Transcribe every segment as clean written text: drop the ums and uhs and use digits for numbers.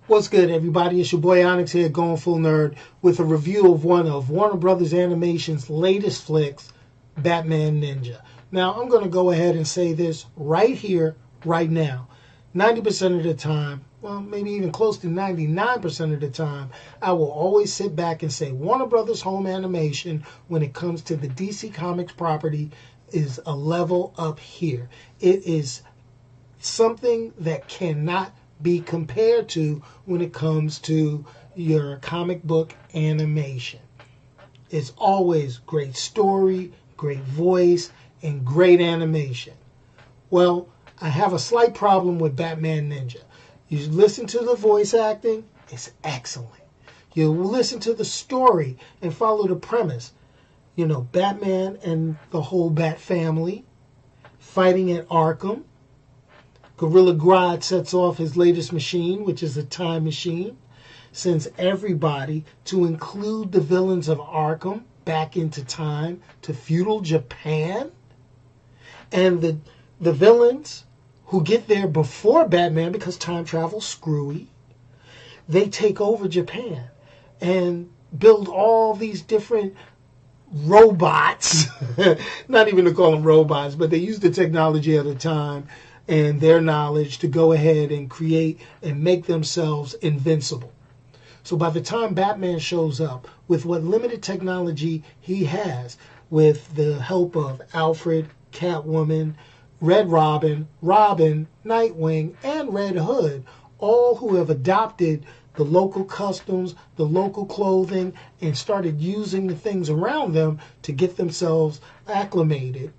What's good, everybody? It's your boy Onyx here, Going Full Nerd, with a review of one of Warner Brothers Animation's latest flicks, Batman Ninja. Now, I'm going to go ahead and say this right here, right now. 90% of the time, well, maybe even close to 99% of the time, I will always sit back and say Warner Brothers Home Animation, when it comes to the DC Comics property, is a level up here. It is something that cannot be compared to when it comes to your comic book animation. It's always great story, great voice, and great animation. Well, I have a slight problem with Batman Ninja. You listen to the voice acting, it's excellent. You listen to the story and follow the premise. You know, Batman and the whole Bat family fighting at Arkham. Gorilla Grodd sets off his latest machine, which is a time machine, sends everybody, to include the villains of Arkham, back into time to feudal Japan. And the villains who get there before Batman, because time travel's screwy, they take over Japan and build all these different robots. Not even to call them robots, but they use the technology at the time and their knowledge to go ahead and create and make themselves invincible. So by the time Batman shows up, with what limited technology he has, with the help of Alfred, Catwoman, Red Robin, Nightwing, and Red Hood, all who have adopted the local customs, the local clothing, and started using the things around them to get themselves acclimated,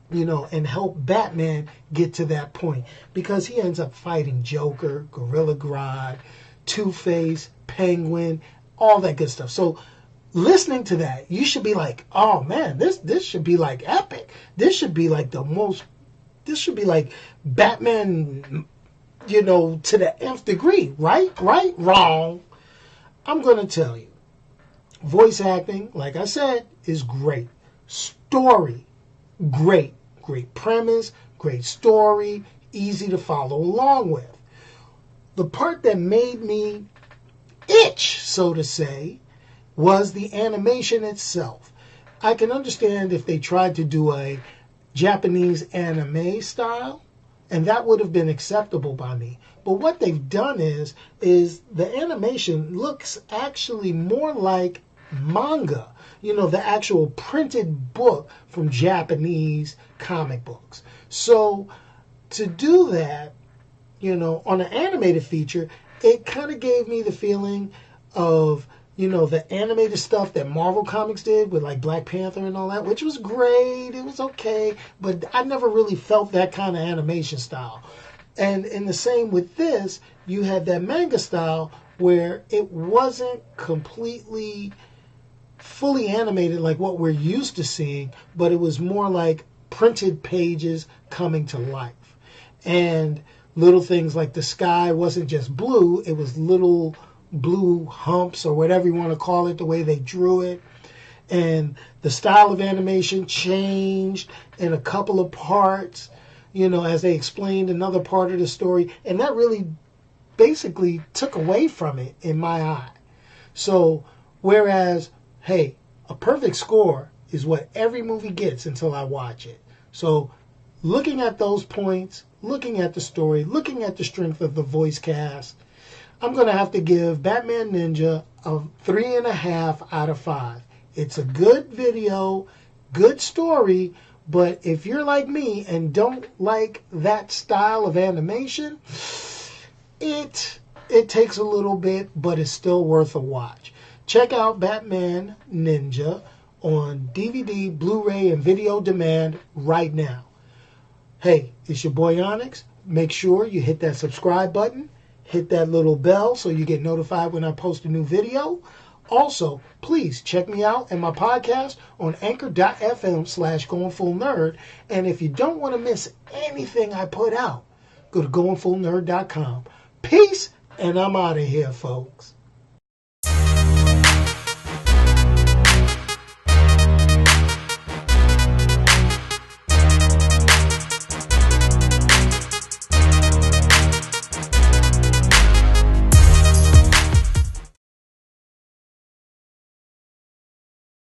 and help Batman get to that point. Because he ends up fighting Joker, Gorilla Grodd, Two-Face, Penguin, all that good stuff. So listening to that, you should be like, oh man, this should be like epic. This should be like this should be like Batman, to the nth degree. Right? Wrong. I'm going to tell you. Voice acting, like I said, is great. Story, great premise, great story, easy to follow along with. The part that made me itch, so to say, was the animation itself. I can understand if they tried to do a Japanese anime style, and that would have been acceptable by me. But what they've done is the animation looks actually more like manga, the actual printed book from Japanese comic books. So to do that, on an animated feature, it kind of gave me the feeling of, the animated stuff that Marvel Comics did with like Black Panther and all that, which was great. It was okay, but I never really felt that kind of animation style. And in the same with this, you had that manga style where it wasn't completely fully animated like what we're used to seeing, but it was more like printed pages coming to life. And little things like the sky wasn't just blue, it was little blue humps or whatever you want to call it, the way they drew it. And the style of animation changed in a couple of parts, as they explained another part of the story. And that really basically took away from it in my eye. So, whereas, hey, a perfect score is what every movie gets until I watch it. So, looking at those points, looking at the story, looking at the strength of the voice cast, I'm going to have to give Batman Ninja a 3.5 out of 5. It's a good video, good story, but if you're like me and don't like that style of animation, it takes a little bit, but it's still worth a watch. Check out Batman Ninja on DVD, Blu-ray, and video demand right now. Hey, it's your boy Onyx. Make sure you hit that subscribe button. Hit that little bell so you get notified when I post a new video. Also, please check me out and my podcast on anchor.fm/GoingFullNerd. And if you don't want to miss anything I put out, go to GoingFullNerd.com. Peace, and I'm out of here, folks.